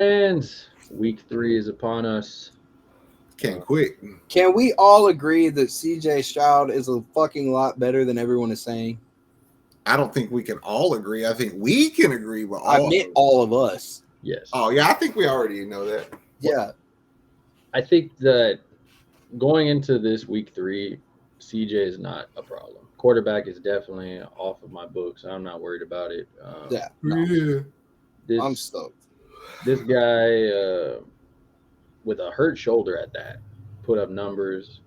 And week 3 is upon us. Can't quit. Can we all agree that CJ Stroud is a fucking lot better than everyone is saying? I don't think we can all agree. I think we can agree with all. I meant all of us. Yes. Oh yeah, I think we already know that. Yeah. I think that going into this week 3, CJ is not a problem. Quarterback is definitely off of my books. I'm not worried about it. Yeah. No, Yeah. I'm This stoked. this guy with a hurt shoulder at that put up numbers.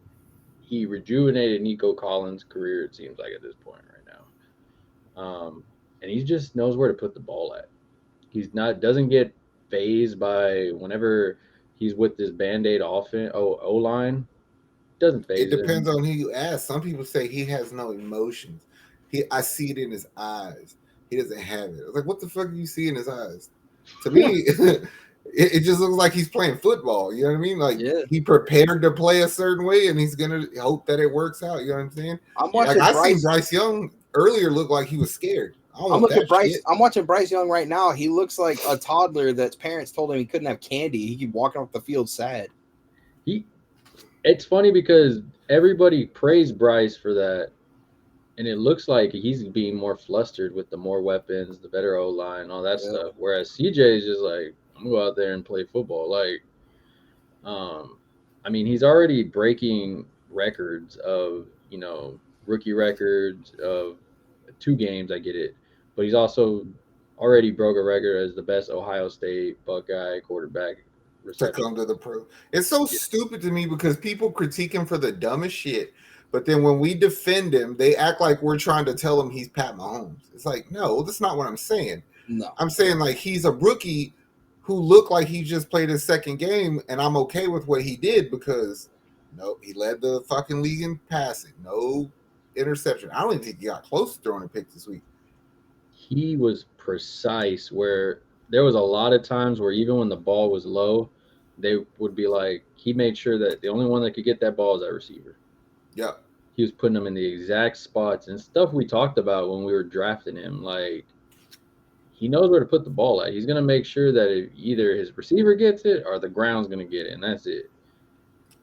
He rejuvenated Nico Collins' career. It seems like at this point right now, and he just knows where to put the ball at. He's not doesn't get phased by whenever he's with this Band-Aid O line. Doesn't phase It depends him. on who you ask. Some people say he has no emotions. I see it in his eyes. He doesn't have it. I was like, what the fuck do you see in his eyes? To me, it just looks like he's playing football. You know what I mean? Like he prepared to play a certain way, and he's gonna hope that it works out. You know what I'm saying? I'm watching I seen Bryce Young earlier look like he was scared. I'm watching Bryce Young right now. He looks like a toddler that's parents told him he couldn't have candy. He keep walking off the field sad. It's funny because everybody praised Bryce for that, and it looks like he's being more flustered with the more weapons, the better O line, all that stuff. Whereas CJ is just like, I'm gonna go out there and play football. Like, I mean, he's already breaking records of rookie records of 2 games. I get it, but he's also already broke a record as the best Ohio State Buckeye quarterback to come to the pro. It's so stupid to me because people critique him for the dumbest shit, but then when we defend him, they act like we're trying to tell him he's Pat Mahomes. It's like, no, that's not what I'm saying. No, I'm saying like he's a rookie who looked like he just played his second game, and I'm okay with what he did because he led the fucking league in passing, no interception. I don't even think he got close to throwing a pick this week. He was precise where there was a lot of times where even when the ball was low, they would be like, he made sure that the only one that could get that ball is that receiver. Yeah. He was putting them in the exact spots and stuff we talked about when we were drafting him. Like, he knows where to put the ball at. He's going to make sure that either his receiver gets it or the ground's going to get it, and that's it.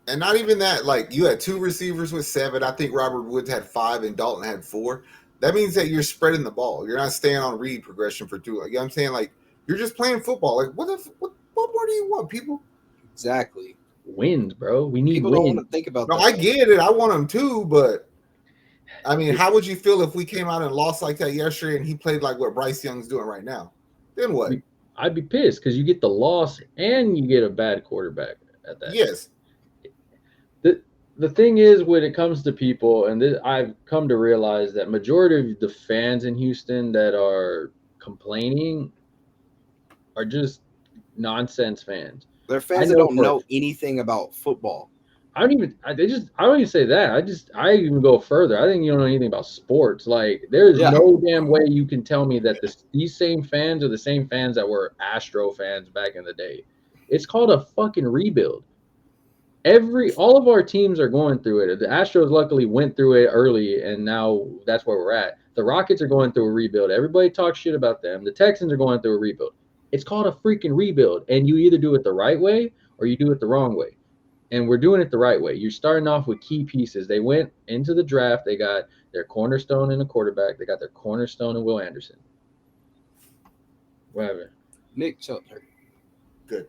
And not even that, like, you had 2 receivers with 7. I think Robert Woods had 5 and Dalton had 4. That means that you're spreading the ball. You're not staying on read progression for 2. Like, you know what I'm saying? Like, you're just playing football. Like, what more do you want, people? Exactly. Wins, bro. We need people wins. Don't want to think about that. I get it. I want them too, but I mean, how would you feel if we came out and lost like that yesterday and he played like what Bryce Young's doing right now? Then what? I'd be pissed because you get the loss and you get a bad quarterback at that. Yes. The thing is, when it comes to people, and I've come to realize that majority of the fans in Houston that are complaining are just nonsense fans. They're fans that don't know anything about football. I don't even say that. I even go further. I think you don't know anything about sports. Like, there's no damn way you can tell me that these same fans are the same fans that were Astro fans back in the day. It's called a fucking rebuild. All of our teams are going through it. The Astros luckily went through it early, and now that's where we're at. The Rockets are going through a rebuild. Everybody talks shit about them. The Texans are going through a rebuild. It's called a freaking rebuild, and you either do it the right way or you do it the wrong way. And we're doing it the right way. You're starting off with key pieces. They went into the draft. They got their cornerstone in a quarterback. They got their cornerstone in Will Anderson. Whatever. Nick Shelter. Good.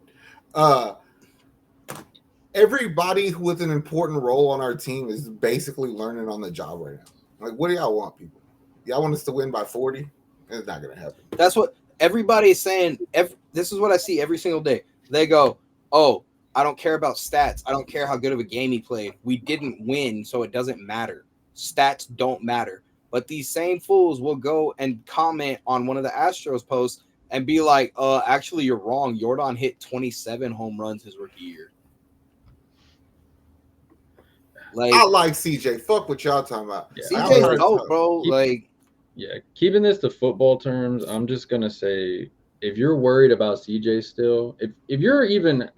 Everybody with an important role on our team is basically learning on the job right now. Like, what do y'all want, people? Y'all want us to win by 40? It's not going to happen. That's what everybody's saying. This is what I see every single day. They go, oh, I don't care about stats. I don't care how good of a game he played. We didn't win, so it doesn't matter. Stats don't matter. But these same fools will go and comment on one of the Astros posts and be like, actually, you're wrong. Jordan hit 27 home runs his rookie year. Like, I like CJ. Fuck what y'all talking about. Yeah, CJ's dope, bro. Keeping this to football terms, I'm just gonna say, if you're worried about CJ still, if you're even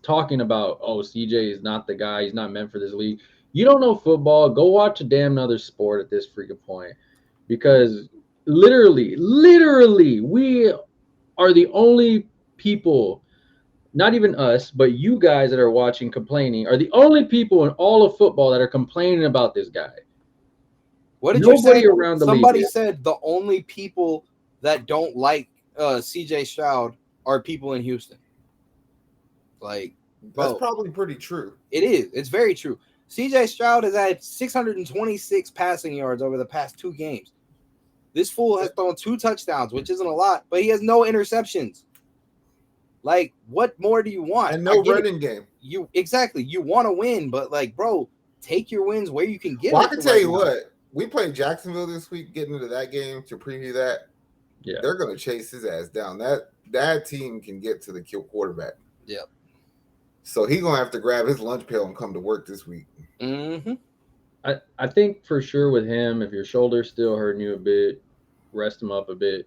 talking about, oh, CJ is not the guy, he's not meant for this league, you don't know football. Go watch a damn other sport at this freaking point, because literally, we are the only people not even us, but you guys that are watching complaining are the only people in all of football that are complaining about this guy. What did Nobody you say? around the Somebody league. said the only people that don't like CJ Stroud are people in Houston. Like, That's bro, probably pretty true. it is. It's very true. CJ Stroud has had 626 passing yards over the past 2 games. This fool has thrown 2 touchdowns, which isn't a lot, but he has no interceptions. Like, what more do you want? And no running game. You want to win, but like, bro, take your wins where you can get Well, it. I can tell you what. We played Jacksonville this week. Getting into that game to preview that, Yeah, they're going to chase his ass down. That team can get to the quarterback. Yeah. So he's going to have to grab his lunch pail and come to work this week. Mm-hmm. I think for sure with him, if your shoulder's still hurting you a bit, rest him up a bit.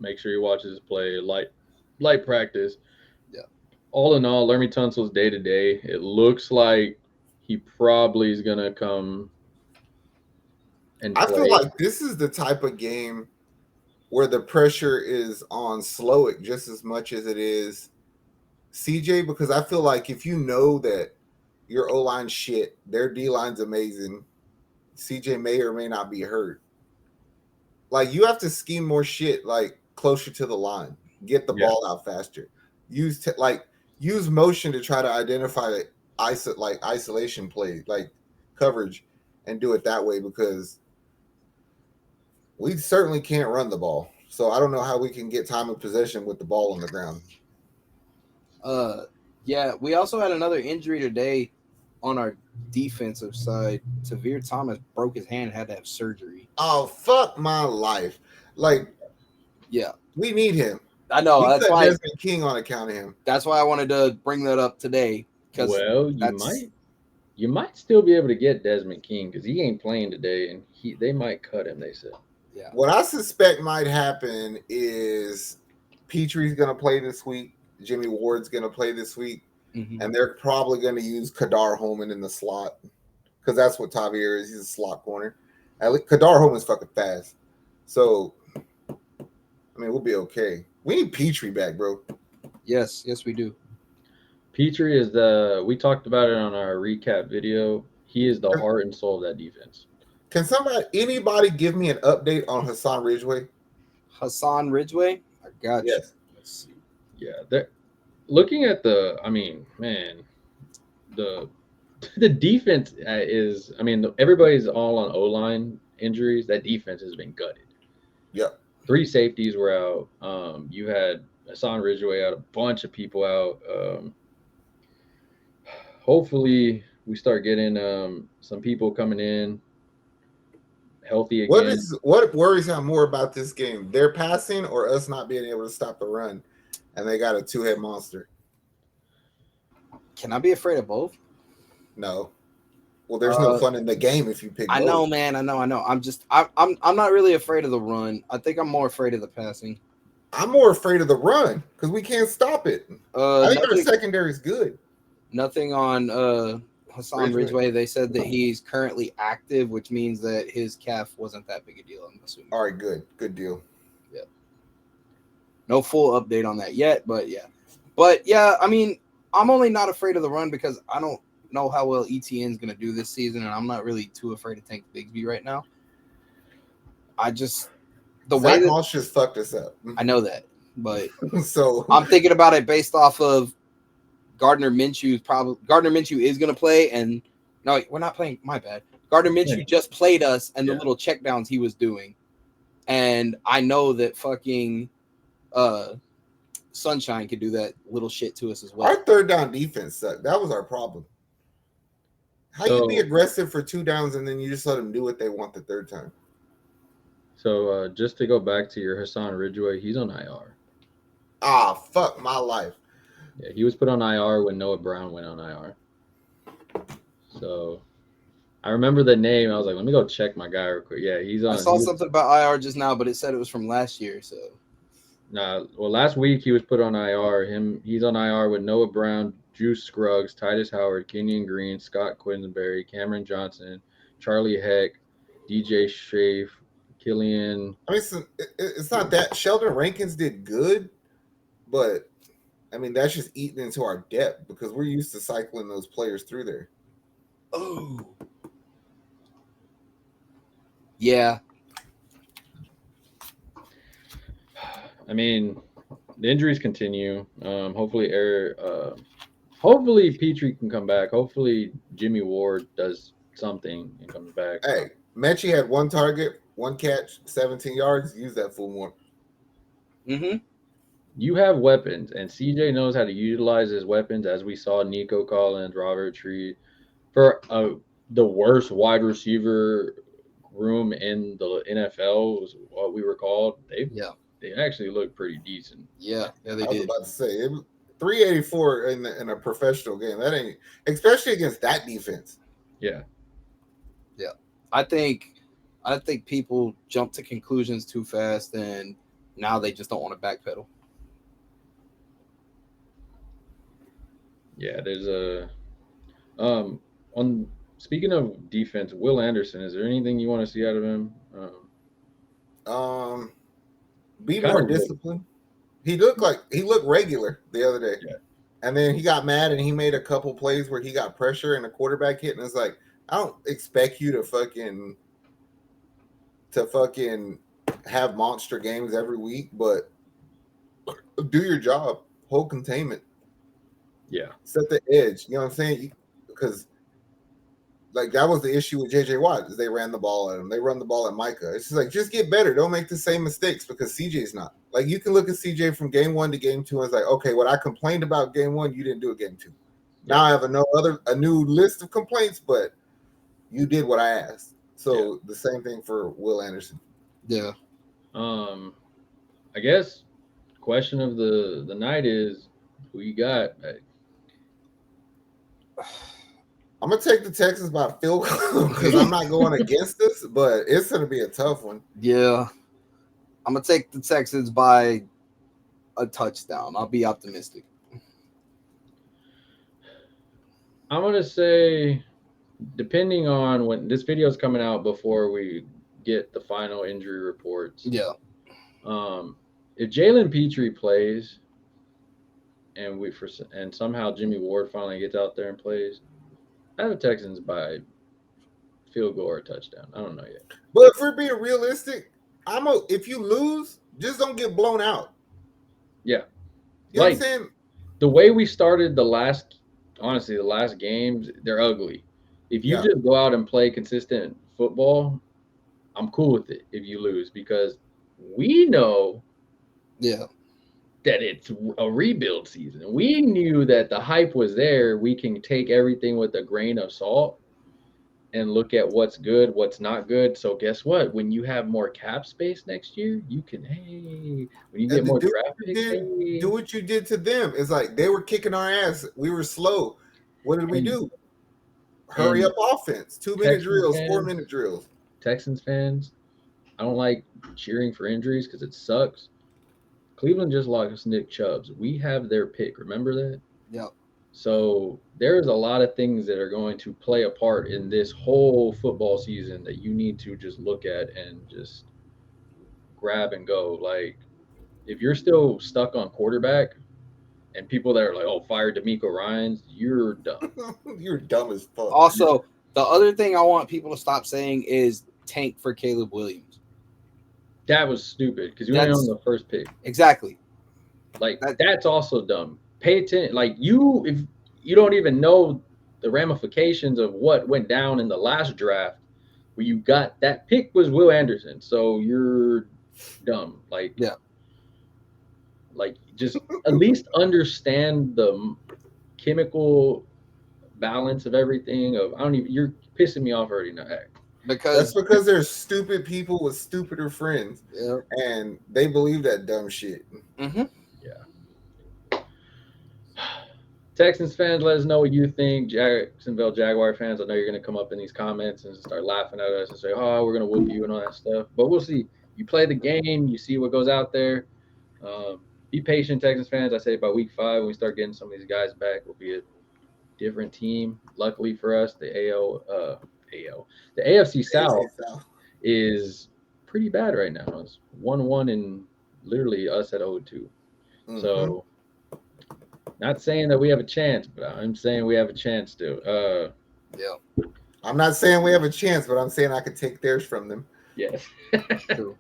Make sure he watches his play. Light practice. Yeah. All in all, Laramie Tunsil's day to day. It looks like he probably is gonna come and I play. feel like this is the type of game where the pressure is on Slowick just as much as it is CJ, because I feel like if you know that your O-line shit, their D-line's amazing, CJ may or may not be hurt. Like, you have to scheme more shit, like, closer to the line. Get the ball out faster. Use motion to try to identify isolation play, like coverage, and do it that way, because we certainly can't run the ball. So I don't know how we can get time of possession with the ball on the ground. Yeah, we also had another injury today on our defensive side. Tavir Thomas broke his hand and had to have surgery. Oh, fuck my life. Like, yeah, we need him. I know. That's why Desmond King on account of him. That's why I wanted to bring that up today. Well, you might still be able to get Desmond King because he ain't playing today, and they might cut him. They said. Yeah. What I suspect might happen is Petrie's going to play this week. Jimmy Ward's going to play this week. Mm-hmm. And they're probably going to use Kadar Holman in the slot because that's what Tavir is. He's a slot corner. Kadar Holman's fucking fast. So, I mean, we'll be okay. We need Petrie back, bro. Yes, we do. Petrie is we talked about it on our recap video. He is the heart and soul of that defense. Can anybody give me an update on Hassan Ridgeway? Hassan Ridgeway? I got you. Yes. Let's see. Yeah, looking at the defense is, everybody's all on O-line injuries. That defense has been gutted. Yep. 3 safeties were out. You had Hassan Ridgeway out, a bunch of people out. Hopefully we start getting some people coming in healthy again. What worries him more about this game? Their passing or us not being able to stop the run? And they got a 2-head monster. Can I be afraid of both? No. Well, there's no fun in the game if you pick both. I know, man. I know. I'm not really afraid of the run. I think I'm more afraid of the passing. I'm more afraid of the run because we can't stop it. I think our secondary is good. Nothing on Hassan Ridgeway. They said that he's currently active, which means that his calf wasn't that big a deal, I'm assuming. All right, good deal. Yeah. No full update on that yet, but yeah. I mean, I'm only not afraid of the run because I don't know how well ETN's going to do this season, and I'm not really too afraid to tank Bigsby right now. Zach Moss just fucked us up. I know that, but so I'm thinking about it based off of Gardner Minshew. Gardner Minshew is going to play, and no, we're not playing. My bad. Gardner Minshew just played us, and the little checkdowns he was doing, and I know that fucking Sunshine could do that little shit to us as well. Our third down defense sucked. That was our problem. How you be aggressive for 2 downs and then you just let them do what they want the third time? So just to go back to your Hassan Ridgeway, he's on IR. Ah, fuck my life. Yeah, he was put on IR when Noah Brown went on IR. So I remember the name. I was like, let me go check my guy real quick. Yeah, he's on. I saw something about IR just now, but it said it was from last year. So. Nah, well, last week he was put on IR. He's on IR with Noah Brown, Juice Scruggs, Titus Howard, Kenyon Green, Scott Quisenberry, Cameron Johnson, Charlie Heck, DJ Schaaf, Killian. I mean, it's not that Sheldon Rankins did good, but I mean, that's just eating into our depth because we're used to cycling those players through there. Oh, yeah. I mean, the injuries continue. Hopefully Petrie can come back. Hopefully Jimmy Ward does something and comes back. Hey, Mechie had 1 target, 1 catch, 17 yards. Use that fool more. Mm-hmm. You have weapons, and CJ knows how to utilize his weapons, as we saw Nico Collins, Robert Tree, for the worst wide receiver room in the NFL was what we were called. They actually look pretty decent. Yeah, they I was did. about to say it was 384 in a professional game. That ain't, especially against that defense. Yeah. I think people jump to conclusions too fast, and now they just don't want to backpedal. Yeah, there's a on speaking of defense, Will Anderson, is there anything you want to see out of him? Be Kind more of look, disciplined. He looked regular the other day. yeah. And then he got mad and he made a couple plays where he got pressure and the quarterback hit, and it's like, I don't expect you to fucking have monster games every week, but do your job. Hold containment. Yeah. Set the edge. You know what I'm saying? Because like that was the issue with JJ Watt, is they ran the ball at him. They run the ball at Micah. It's just like, just get better. Don't make the same mistakes, because CJ's not. Like, you can look at CJ from game 1 to game 2 and it's like, okay, what I complained about game 1, you didn't do it game 2. Now I have a new list of complaints, but you did what I asked. So the same thing for Will Anderson. Yeah. I guess question of the night is, who you got? I'm gonna take the Texans by field goal because I'm not going against this, but it's gonna be a tough one. Yeah. I'm gonna take the Texans by a touchdown. I'll be optimistic. I'm gonna say, depending on when this video is coming out before we get the final injury reports. Yeah. If Jalen Petrie plays, and somehow Jimmy Ward finally gets out there and plays, I have the Texans by field goal or touchdown. I don't know yet. But if we're being realistic, if you lose, just don't get blown out. Yeah. You know what I'm saying? The way we started the last games, they're ugly. If you just go out and play consistent football, I'm cool with it if you lose, because we know that it's a rebuild season. We knew that the hype was there. We can take everything with a grain of salt and look at what's good, what's not good. So guess what? When you have more cap space next year, you can, when you get more draft picks, do what you did to them. It's like they were kicking our ass. We were slow. What did we do? Hurry up offense. 2-minute drills, 4-minute drills. Texans fans, I don't like cheering for injuries because it sucks. Cleveland just lost Nick Chubbs. We have their pick. Remember that? Yep. So there's a lot of things that are going to play a part in this whole football season that you need to just look at and just grab and go. Like, if you're still stuck on quarterback and people that are like, oh, fire DeMeco Ryans, you're dumb. You're dumb as fuck. Also, the other thing I want people to stop saying is tank for Caleb Williams. That was stupid because you were on the first pick. Exactly. Like, that's also dumb. Pay attention. Like, if you don't even know the ramifications of what went down in the last draft where you got that pick was Will Anderson. So you're dumb. Like, like, just at least understand the chemical balance of everything. You're pissing me off already now. That's because there's stupid people with stupider friends, and they believe that dumb shit. Mm-hmm. Yeah. Texans fans, let us know what you think. Jacksonville Jaguar fans, I know you're going to come up in these comments and start laughing at us and say, oh, we're going to whoop you and all that stuff. But we'll see. You play the game. You see what goes out there. Be patient, Texans fans. I say by week 5, when we start getting some of these guys back, we'll be a different team. Luckily for us, the AFC South is pretty bad right now. It's 1-1 and literally us at 0-2. Mm-hmm. So Not saying that we have a chance, but I'm saying we have a chance to. Yeah. I'm not saying we have a chance, but I'm saying I could take theirs from them. Yes. True.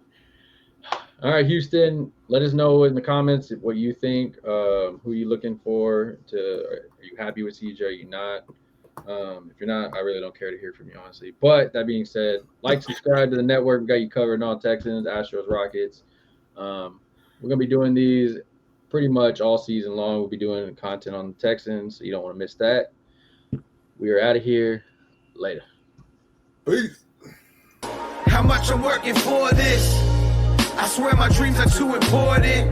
All right, Houston. Let us know in the comments what you think. Who you looking for? Are you happy with CJ? Are you not? If you're not, I really don't care to hear from you, honestly. But that being said, like, subscribe to the network. We got you covered on Texans, Astros, Rockets. We're gonna be doing these pretty much all season long. We'll be doing content on the Texans, so you don't want to miss that. We are out of here. Later. Peace. How much I'm working for this? I swear my dreams are too important.